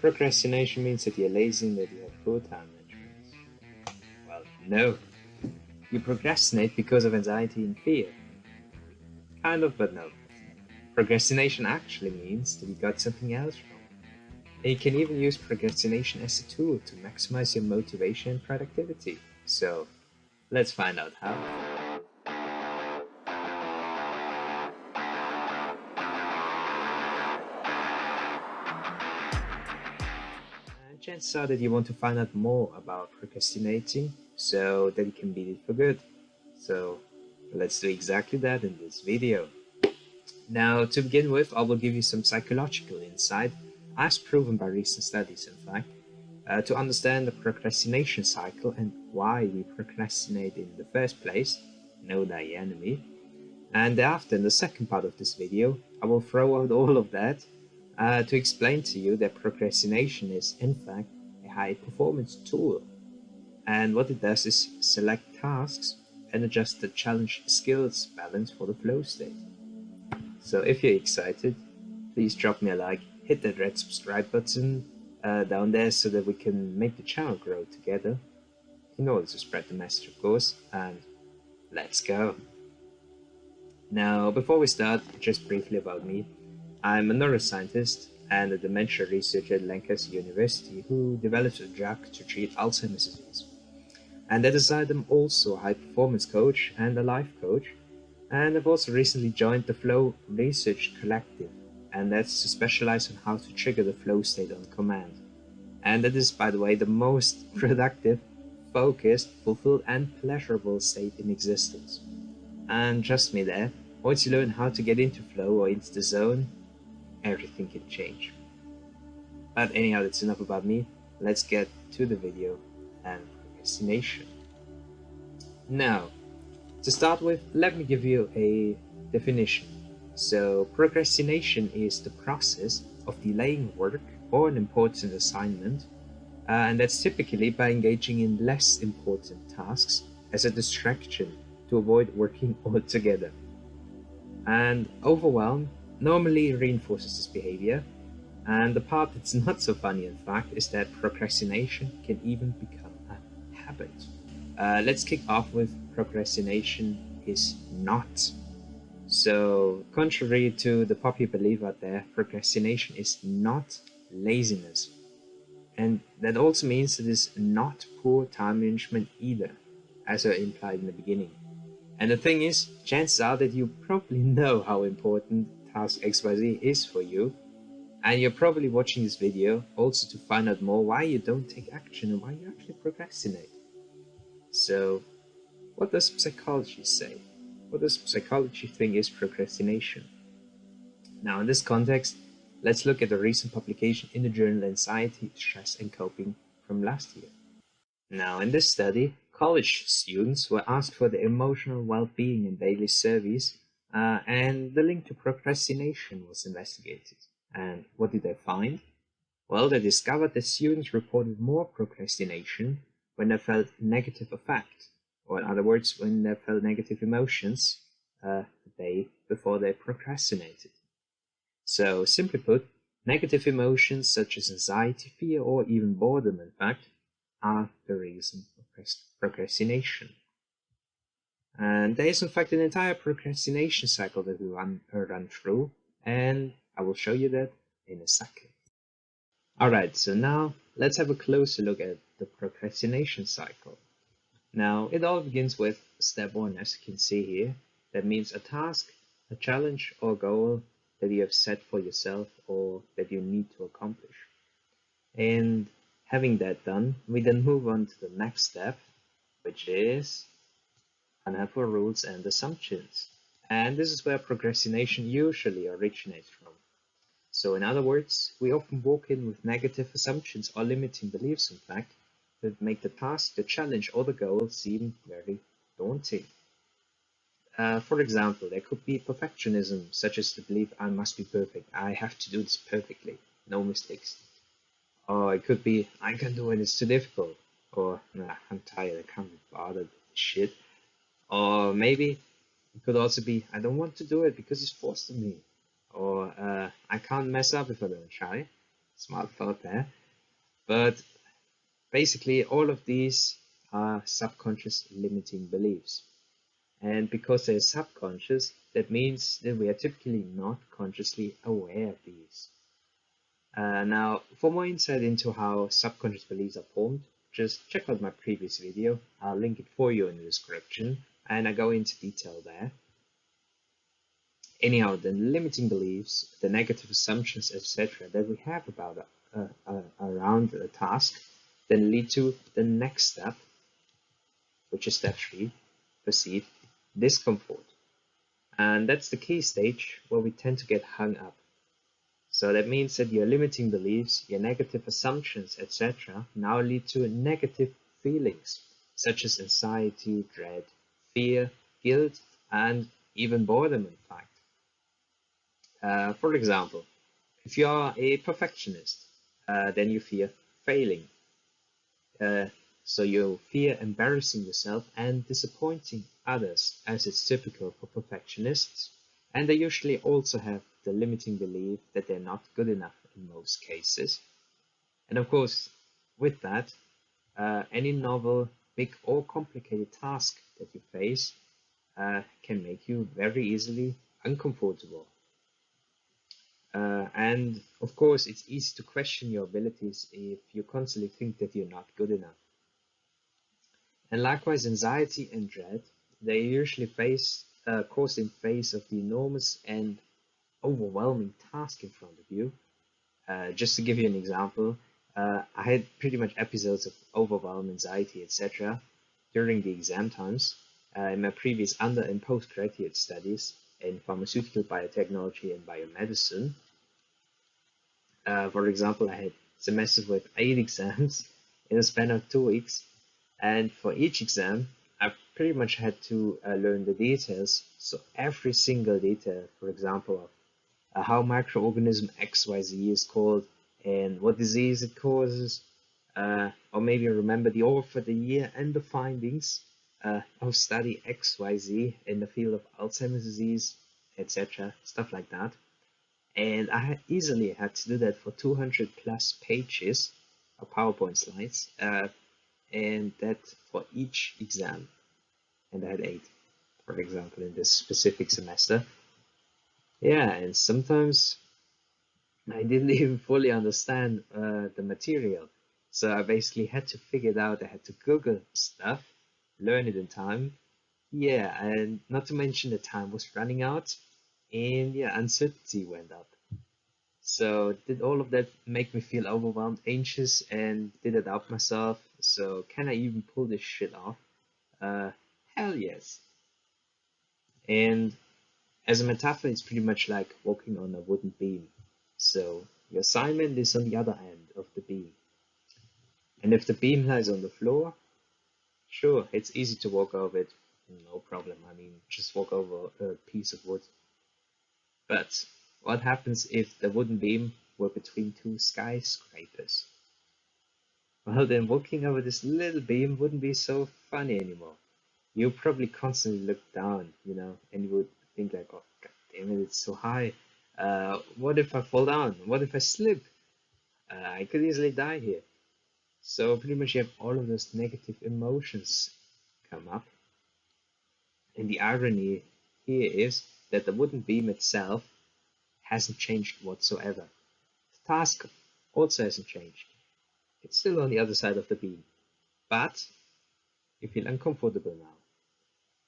procrastination means that you're lazy and that you have poor time management. Well, no. You procrastinate because of anxiety and fear. Kind of, but no. Procrastination actually means that you got something else wrong. And you can even use procrastination as a tool to maximize your motivation and productivity. So, let's find out how. Chances are that you want to find out more about procrastinating so that you can beat it for good. So let's do exactly that in this video. Now, to begin with, I will give you some psychological insight, as proven by recent studies, in fact, to understand the procrastination cycle and why we procrastinate in the first place. Know thy enemy. And after, in the second part of this video, I will throw out all of that to explain to you that procrastination is, in fact, a high-performance tool. And what it does is select tasks and adjust the challenge skills balance for the flow state. So if you're excited, please drop me a like, hit that red subscribe button down there so that we can make the channel grow together in order to spread the message, of course, and let's go. Now, before we start, just briefly about me. I'm a neuroscientist and a dementia researcher at Lancaster University who developed a drug to treat Alzheimer's disease. And at the side, I'm also a high-performance coach and a life coach. And I've also recently joined the Flow Research Collective, and that's to specialize on how to trigger the flow state on command. And that is, by the way, the most productive, focused, fulfilled, and pleasurable state in existence. And trust me there, once you learn how to get into flow or into the zone, everything can change. But anyhow, that's enough about me. Let's get to the video and procrastination. Now, to start with, let me give you a definition. So, procrastination is the process of delaying work or an important assignment, and that's typically by engaging in less important tasks as a distraction to avoid working altogether. And overwhelm normally reinforces this behavior, and the part that's not so funny, in fact, is that procrastination can even become a habit. Let's kick off with procrastination is not. So, contrary to the popular belief out there, procrastination is not laziness. And that also means it is not poor time management either, as I implied in the beginning. And the thing is, chances are that you probably know how important task XYZ is for you, and you're probably watching this video also to find out more why you don't take action and why you actually procrastinate. So, what does psychology say? What does psychology think is procrastination? Now, in this context, let's look at a recent publication in the journal Anxiety, Stress and Coping from last year. Now, in this study, college students were asked for their emotional well-being in daily surveys, and the link to procrastination was investigated. And what did they find? Well, they discovered that students reported more procrastination when they felt negative affect, or in other words, when they felt negative emotions the day before they procrastinated. So, simply put, negative emotions such as anxiety, fear, or even boredom, in fact, are the reason for procrastination. And there is, in fact, an entire procrastination cycle that we run through, and I will show you that in a second. Alright, so now let's have a closer look at the procrastination cycle. Now, it all begins with step 1, as you can see here. That means a task, a challenge, or goal that you have set for yourself or that you need to accomplish. And having that done, we then move on to the next step, which is unhelpful rules and assumptions. And this is where procrastination usually originates from. So in other words, we often walk in with negative assumptions or limiting beliefs, in fact, that make the task, the challenge, or the goal seem very daunting. For example, there could be perfectionism, such as the belief I must be perfect, I have to do this perfectly, no mistakes. Or it could be I can do it, it's too difficult. Or nah, I'm tired, I can't be bothered with this shit. Or maybe it could also be I don't want to do it because it's forced on me. Or I can't mess up if I don't try. Smart thought there. But basically, all of these are subconscious limiting beliefs. And because they're subconscious, that means that we are typically not consciously aware of these. Now, for more insight into how subconscious beliefs are formed, just check out my previous video. I'll link it for you in the description, and I go into detail there. Anyhow, the limiting beliefs, the negative assumptions, etc., that we have about around a task, then lead to the next step, which is step 3, perceived discomfort. And that's the key stage where we tend to get hung up. So that means that your limiting beliefs, your negative assumptions, etc., now lead to negative feelings, such as anxiety, dread, fear, guilt, and even boredom, in fact. For example, if you are a perfectionist, then you fear failing. Uh, so you fear embarrassing yourself and disappointing others, as it's typical for perfectionists. And they usually also have the limiting belief that they're not good enough in most cases. And of course, with that, any novel, big or complicated task that you face can make you very easily uncomfortable. And of course, it's easy to question your abilities if you constantly think that you're not good enough. And likewise, anxiety and dread, they usually caused in face of the enormous and overwhelming task in front of you. Just to give you an example, I had pretty much episodes of overwhelm, anxiety, etc. during the exam times in my previous under and postgraduate studies in pharmaceutical biotechnology and biomedicine. For example, I had semesters with 8 exams in a span of 2 weeks, and for each exam, I pretty much had to learn the details. So every single detail, for example, of how microorganism XYZ is called and what disease it causes, or maybe remember the author, the year, and the findings of study XYZ in the field of Alzheimer's disease, etc., stuff like that. And I had easily had to do that for 200 plus pages of PowerPoint slides, and that for each exam. And I had 8, for example, in this specific semester. Yeah, and sometimes I didn't even fully understand the material. So I basically had to figure it out. I had to Google stuff, learn it in time. Yeah, and not to mention the time was running out, and yeah, uncertainty went up. So did all of that make me feel overwhelmed, anxious, and did I doubt myself? So can I even pull this shit off? Uh, Hell yes. And as a metaphor, it's pretty much like walking on a wooden beam. So your assignment is on the other end of the beam. And if the beam lies on the floor, sure, it's easy to walk over it. No problem. I mean, just walk over a piece of wood. But what happens if the wooden beam were between 2 skyscrapers? Well, then walking over this little beam wouldn't be so funny anymore. You probably constantly look down, and you would think like, oh, God damn it, it's so high. What if I fall down? What if I slip? I could easily die here. So pretty much you have all of those negative emotions come up. And the irony here is that the wooden beam itself hasn't changed whatsoever. The task also hasn't changed. It's still on the other side of the beam. But you feel uncomfortable now.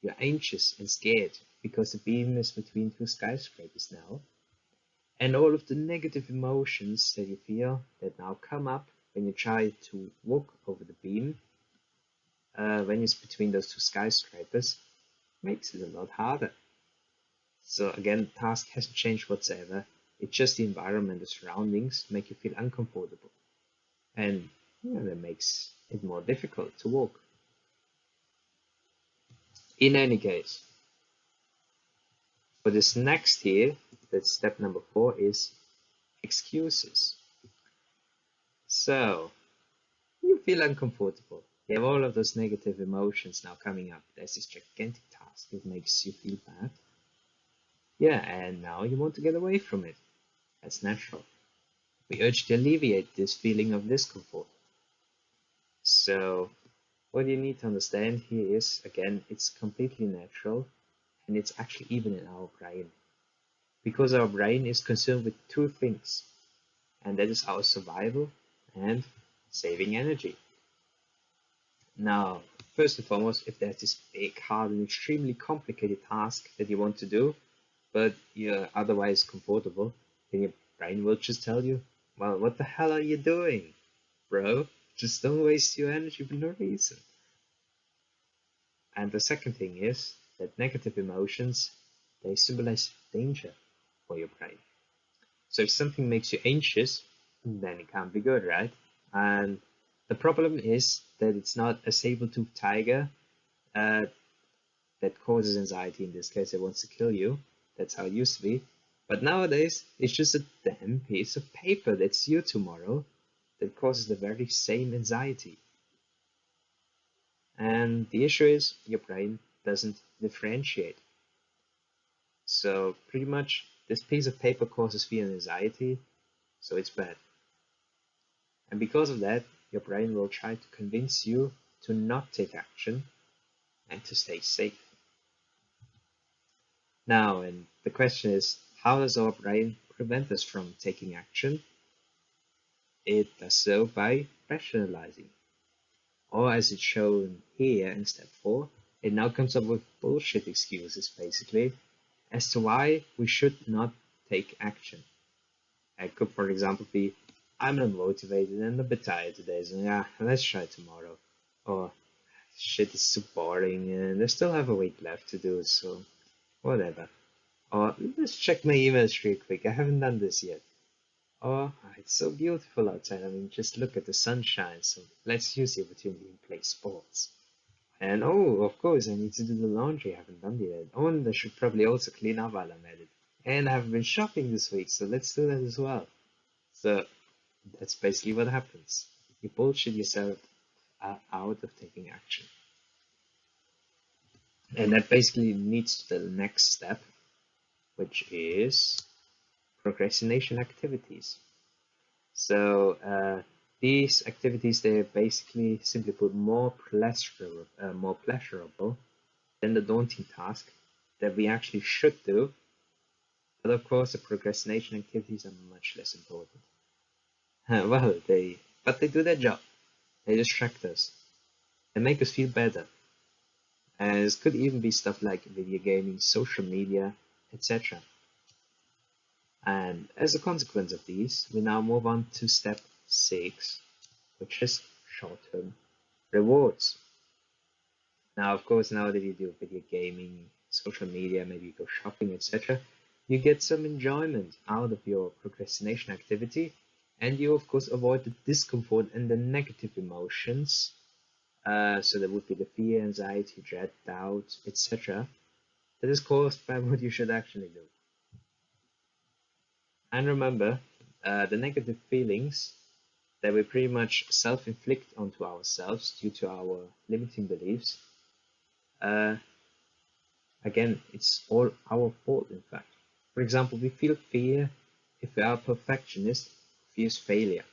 You're anxious and scared because the beam is between 2 skyscrapers now. And all of the negative emotions that you feel that now come up when you try to walk over the beam, when it's between those 2 skyscrapers, makes it a lot harder. So again, the task hasn't changed whatsoever. It's just the environment, the surroundings make you feel uncomfortable. And that makes it more difficult to walk. In any case, for this next here, that's step number 4, is excuses. So, you feel uncomfortable. You have all of those negative emotions now coming up. There's this gigantic task that makes you feel bad. Yeah, and now you want to get away from it. That's natural. We urge to alleviate this feeling of discomfort. So, what you need to understand here is, again, it's completely natural and it's actually even in our brain. Because our brain is concerned with two things, and that is our survival and saving energy. Now, first and foremost, if there's this big, hard, and extremely complicated task that you want to do, but you're otherwise comfortable, then your brain will just tell you, well, what the hell are you doing, bro? Just don't waste your energy for no reason. And the second thing is that negative emotions, they symbolize danger for your brain. So if something makes you anxious, then it can't be good, right? And the problem is that it's not a saber-toothed tiger uh, that causes anxiety. In this case, it wants to kill you. That's how it used to be. But nowadays, it's just a damn piece of paper that's due tomorrow that causes the very same anxiety. And the issue is your brain doesn't differentiate. So pretty much this piece of paper causes fear and anxiety, so it's bad. And because of that, your brain will try to convince you to not take action and to stay safe. Now, and the question is, how does our brain prevent us from taking action? It does so by rationalizing. Or as it's shown here in step 4, it now comes up with bullshit excuses basically as to why we should not take action. It could, for example, be, I'm not motivated and a bit tired today, so yeah, let's try tomorrow. Or, shit is so boring and I still have a week left to do, so whatever. Or, let's check my emails real quick, I haven't done this yet. Or, it's so beautiful outside, I mean, just look at the sunshine, so let's use the opportunity and play sports. And oh, of course, I need to do the laundry, I haven't done it yet. Oh, and I should probably also clean up while I'm at it. And I haven't been shopping this week, so let's do that as well. So that's basically what happens. You bullshit yourself out of taking action. And that basically leads to the next step, which is procrastination activities. So these activities, they're basically, simply put, more pleasurable than the daunting task that we actually should do. But of course, the procrastination activities are much less important. Well, but they do their job. They distract us. They make us feel better. And it could even be stuff like video gaming, social media, etc. And as a consequence of these, we now move on to step 6, which is short-term rewards. Now, of course, now that you do video gaming, social media, maybe you go shopping, etc., you get some enjoyment out of your procrastination activity, and you, of course, avoid the discomfort and the negative emotions. So there would be the fear, anxiety, dread, doubt, etc., that is caused by what you should actually do. And remember, the negative feelings that we pretty much self-inflict onto ourselves due to our limiting beliefs, again, it's all our fault, in fact. For example, we feel fear if we are a perfectionist who fears failure,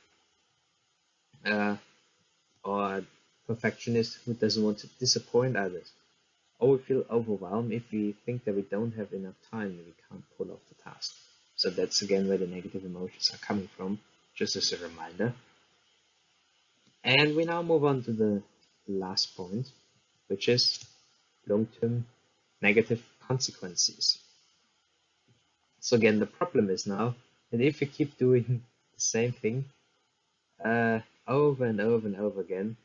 or a perfectionist who doesn't want to disappoint others, or we feel overwhelmed if we think that we don't have enough time and we can't pull off the task. So that's again where the negative emotions are coming from, just as a reminder. And we now move on to the last point, which is long-term negative consequences. So again, the problem is now that if you keep doing the same thing over and over and over again,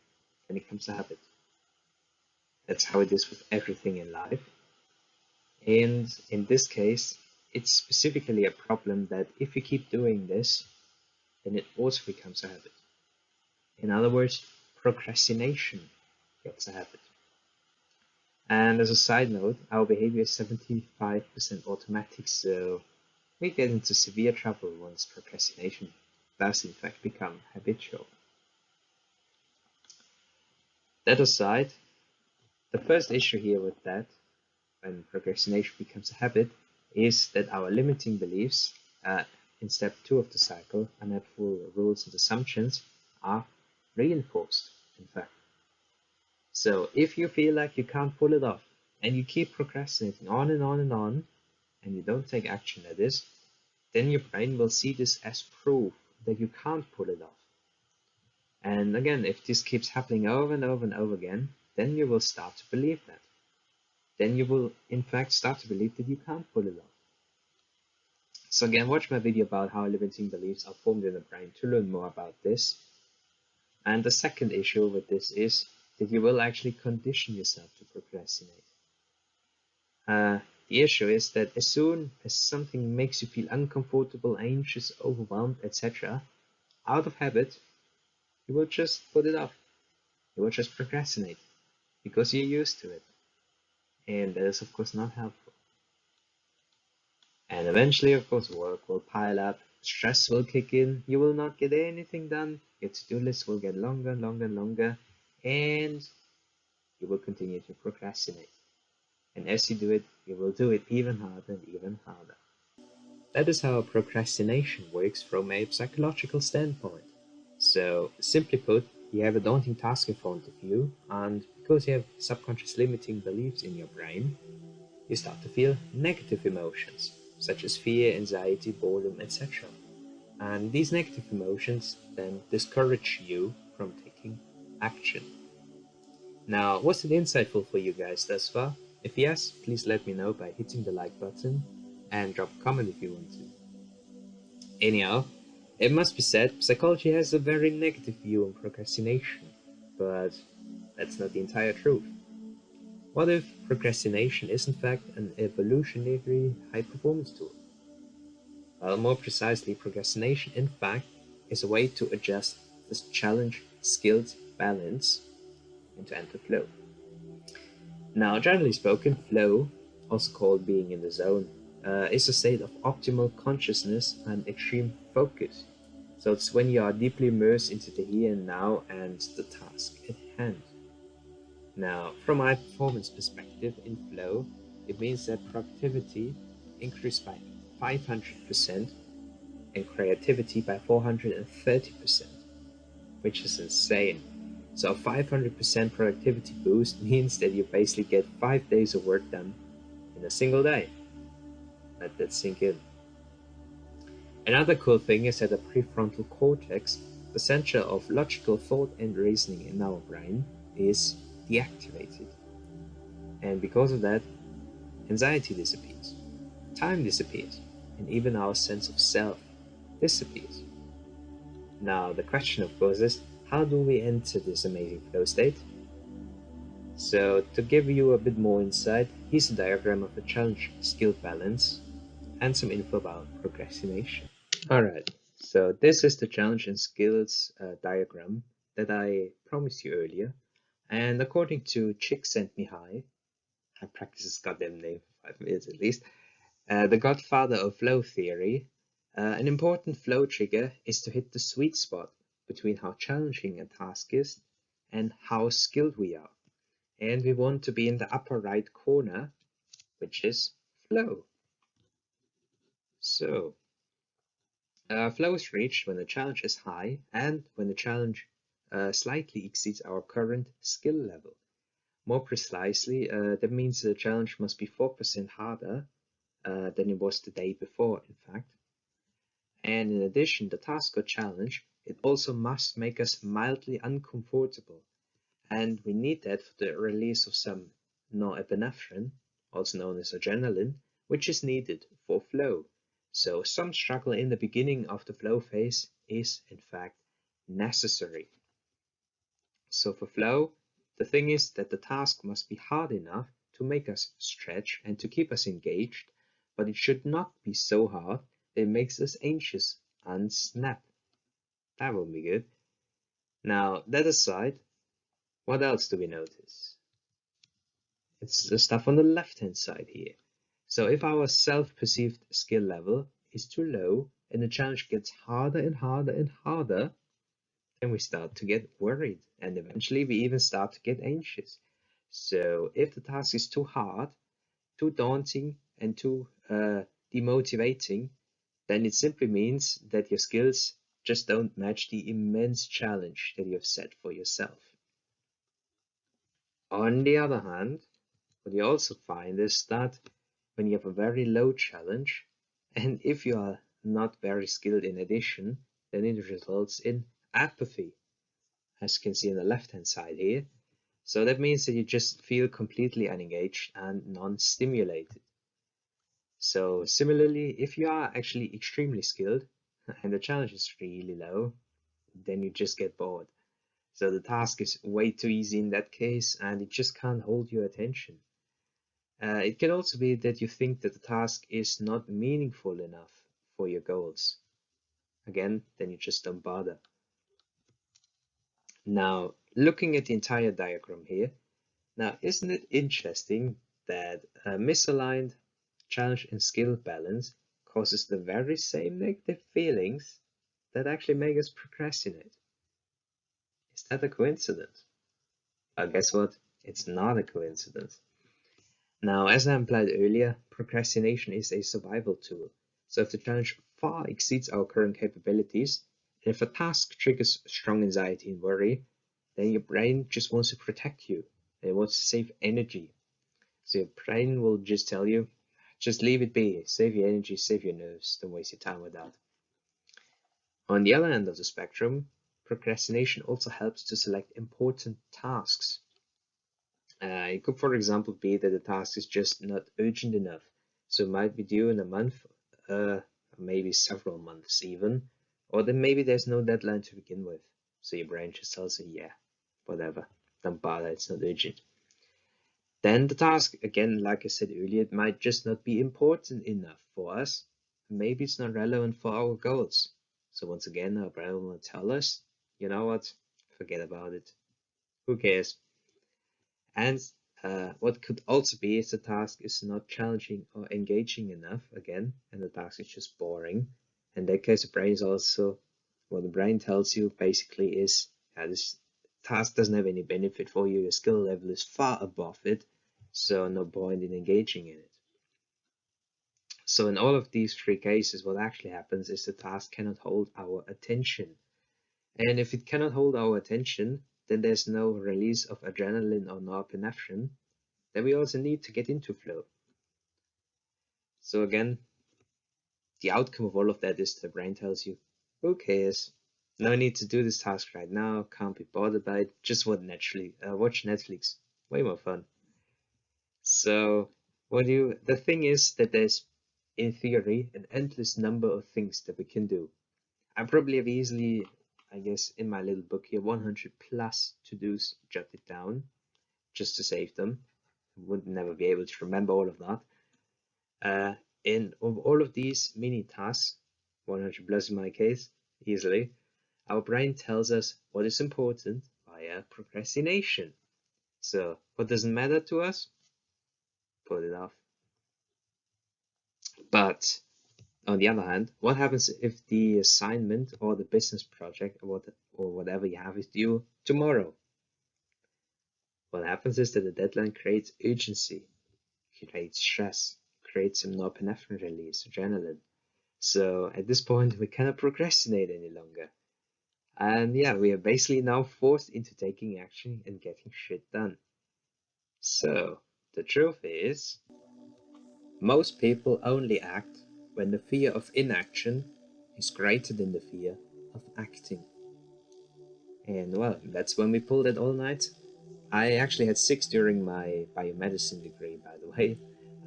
then it becomes a habit. That's how it is with everything in life. And in this case, it's specifically a problem that if you keep doing this, then it also becomes a habit. In other words, procrastination gets a habit. And as a side note, our behavior is 75% automatic, so we get into severe trouble once procrastination does in fact become habitual. That aside, the first issue here with that, when procrastination becomes a habit, is that our limiting beliefs in step 2 of the cycle, unhelpful rules and assumptions are reinforced, in fact. So if you feel like you can't pull it off and you keep procrastinating on and on and on, and you don't take action at this, then your brain will see this as proof that you can't pull it off. And again, if this keeps happening over and over and over again, then you will start to believe that. Then you will, in fact, start to believe that you can't pull it off. So again, watch my video about how limiting beliefs are formed in the brain to learn more about this. And the second issue with this is that you will actually condition yourself to procrastinate. The issue is that as soon as something makes you feel uncomfortable, anxious, overwhelmed, etc., out of habit, you will just put it off. You will just procrastinate because you're used to it. And that is, of course, not helpful. And eventually, of course, work will pile up, stress will kick in, you will not get anything done, your to-do list will get longer and longer and longer, and you will continue to procrastinate. And as you do it, you will do it even harder and even harder. That is how procrastination works from a psychological standpoint. So, simply put, you have a daunting task in front of you, and because you have subconscious limiting beliefs in your brain, you start to feel negative emotions, such as fear, anxiety, boredom, etc. And these negative emotions then discourage you from taking action. Now, was it insightful for you guys thus far? If yes, please let me know by hitting the like button and drop a comment if you want to. Anyhow, it must be said, psychology has a very negative view on procrastination, but that's not the entire truth. What if procrastination is in fact an evolutionary high-performance tool? Well, more precisely, procrastination in fact is a way to adjust this challenge skills balance and to enter flow. Now, generally spoken, flow, also called being in the zone, is a state of optimal consciousness and extreme focus. So it's when you are deeply immersed into the here and now and the task at hand. Now, from my performance perspective in flow, it means that productivity increased by 500% and creativity by 430%, which is insane. So, a 500% productivity boost means that you basically get 5 days of work done in a single day. Let that sink in. Another cool thing is that the prefrontal cortex, the center of logical thought and reasoning in our brain, is deactivated. And because of that, anxiety disappears, time disappears, and even our sense of self disappears. Now, the question, of course, is how do we enter this amazing flow state? So, to give you a bit more insight, here's a diagram of a challenge skill balance and some info about procrastination. Alright, so this is the challenge and skills diagram that I promised you earlier. And according to Chick Sent Me High, I practiced this goddamn name for 5 minutes at least, the godfather of flow theory, an important flow trigger is to hit the sweet spot between how challenging a task is and how skilled we are. And we want to be in the upper right corner, which is flow. So, flow is reached when the challenge is high and when the challenge slightly exceeds our current skill level. More precisely, that means the challenge must be 4% harder than it was the day before, in fact. And in addition, the task or challenge, it also must make us mildly uncomfortable. And we need that for the release of some norepinephrine, also known as adrenaline, which is needed for flow. So some struggle in the beginning of the flow phase is, in fact, necessary. So for flow, the thing is that the task must be hard enough to make us stretch and to keep us engaged, but it should not be so hard that it makes us anxious and snap. That would be good. Now, that aside, what else do we notice? It's the stuff on the left-hand side here. So if our self-perceived skill level is too low and the challenge gets harder and harder and harder, then we start to get worried and eventually we even start to get anxious. So if the task is too hard, too daunting, and too demotivating, then it simply means that your skills just don't match the immense challenge that you have set for yourself. On the other hand, what you also find is that when you have a very low challenge, and if you are not very skilled in addition, then it results in apathy, as you can see on the left-hand side here. So that means that you just feel completely unengaged and non-stimulated. So similarly, if you are actually extremely skilled and the challenge is really low, then you just get bored. So the task is way too easy in that case, and it just can't hold your attention. It can also be that you think that the task is not meaningful enough for your goals. Again, then you just don't bother. Now, looking at the entire diagram here, now isn't it interesting that a misaligned challenge and skill balance causes the very same negative feelings that actually make us procrastinate? Is that a coincidence? Guess what? It's not a coincidence. Now, as I implied earlier, procrastination is a survival tool. So if the challenge far exceeds our current capabilities, and if a task triggers strong anxiety and worry, then your brain just wants to protect you. It wants to save energy. So your brain will just tell you, just leave it be, save your energy, save your nerves, don't waste your time with that. On the other end of the spectrum, procrastination also helps to select important tasks. It could, for example, be that the task is just not urgent enough, so it might be due in a month, maybe several months even, or then maybe there's no deadline to begin with, so your brain just tells you, yeah, whatever, don't bother, it's not urgent. Then the task, again, like I said earlier, it might just not be important enough for us. Maybe it's not relevant for our goals. So once again, our brain will tell us, you know what, forget about it. Who cares? And what could also be is the task is not challenging or engaging enough, again, and the task is just boring. In that case, the brain is also, what the brain tells you basically is, this task doesn't have any benefit for you, your skill level is far above it, so no point in engaging in it. So in all of these three cases, what actually happens is the task cannot hold our attention. And if it cannot hold our attention, then there's no release of adrenaline or norepinephrine. Then we also need to get into flow. So again, the outcome of all of that is the brain tells you, who cares? No need to do this task right now, can't be bothered by it, just watch Netflix, way more fun. So the thing is that there's, in theory, an endless number of things that we can do. I probably have easily, I guess, in my little book here, 100 plus to-dos jotted down just to save them. Would never be able to remember all of that. In of all of these mini tasks, 100 plus in my case, easily, our brain tells us what is important via procrastination. So what doesn't matter to us, put it off. But on the other hand, what happens if the assignment or the business project or whatever you have is due tomorrow? What happens is that the deadline creates urgency, creates stress, creates some norepinephrine release, adrenaline. So at this point, we cannot procrastinate any longer. And yeah, we are basically now forced into taking action and getting shit done. So the truth is, most people only act when the fear of inaction is greater than the fear of acting. And well, that's when we pulled it all night. I actually had 6 during my biomedicine degree, by the way.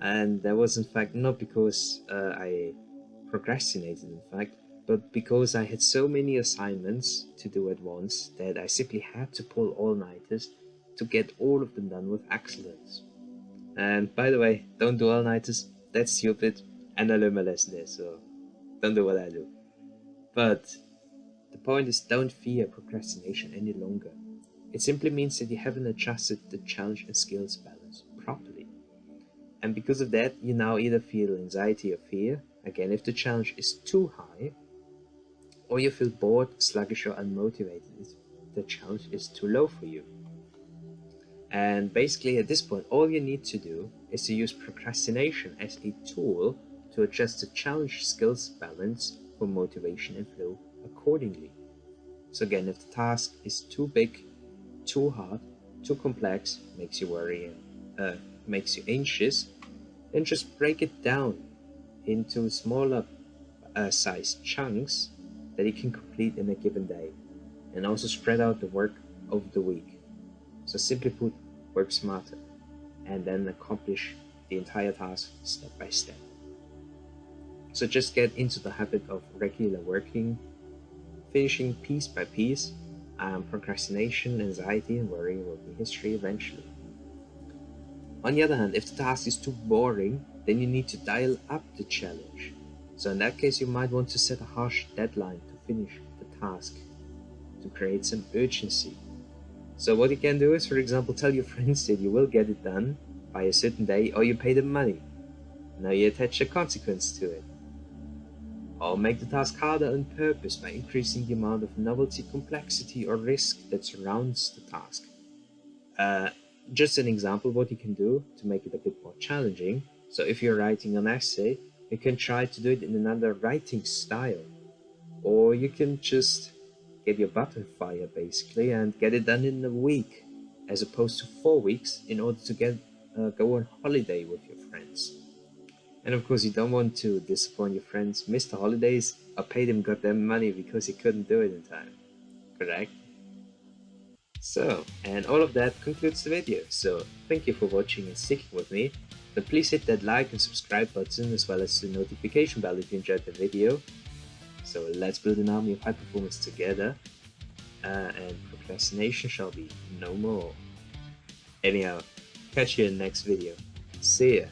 And that was in fact not because I procrastinated, in fact, but because I had so many assignments to do at once that I simply had to pull all-nighters to get all of them done with excellence. And by the way, don't do all-nighters, that's stupid, and I learned my lesson there, so don't do what I do. But the point is, don't fear procrastination any longer. It simply means that you haven't adjusted the challenge and skills balance properly. And because of that, you now either feel anxiety or fear, again, if the challenge is too high, or you feel bored, sluggish, or unmotivated if the challenge is too low for you. And basically, at this point, all you need to do is to use procrastination as a tool to adjust the challenge skills balance for motivation and flow accordingly. So again, if the task is too big, too hard, too complex, makes you worry and makes you anxious, then just break it down into smaller sized chunks that you can complete in a given day, and also spread out the work over the week. So simply put, work smarter and then accomplish the entire task step by step. So just get into the habit of regular working, finishing piece by piece. Procrastination, anxiety, and worry will be history eventually. On the other hand, if the task is too boring, then you need to dial up the challenge. So in that case, you might want to set a harsh deadline to finish the task to create some urgency. So what you can do is, for example, tell your friends that you will get it done by a certain day, or you pay them money. Now you attach a consequence to it. Or make the task harder on purpose by increasing the amount of novelty, complexity, or risk that surrounds the task. Just an example what you can do to make it a bit more challenging. So if you're writing an essay, you can try to do it in another writing style. Or you can just get your butt on fire basically and get it done in a week as opposed to 4 weeks in order to go on holiday with your friends. And of course, you don't want to disappoint your friends, miss the holidays, or pay them goddamn money because you couldn't do it in time. Correct? So, and all of that concludes the video. So, thank you for watching and sticking with me. But please hit that like and subscribe button as well as the notification bell if you enjoyed the video. So let's build an army of high performance together. And procrastination shall be no more. Anyhow, catch you in the next video. See ya.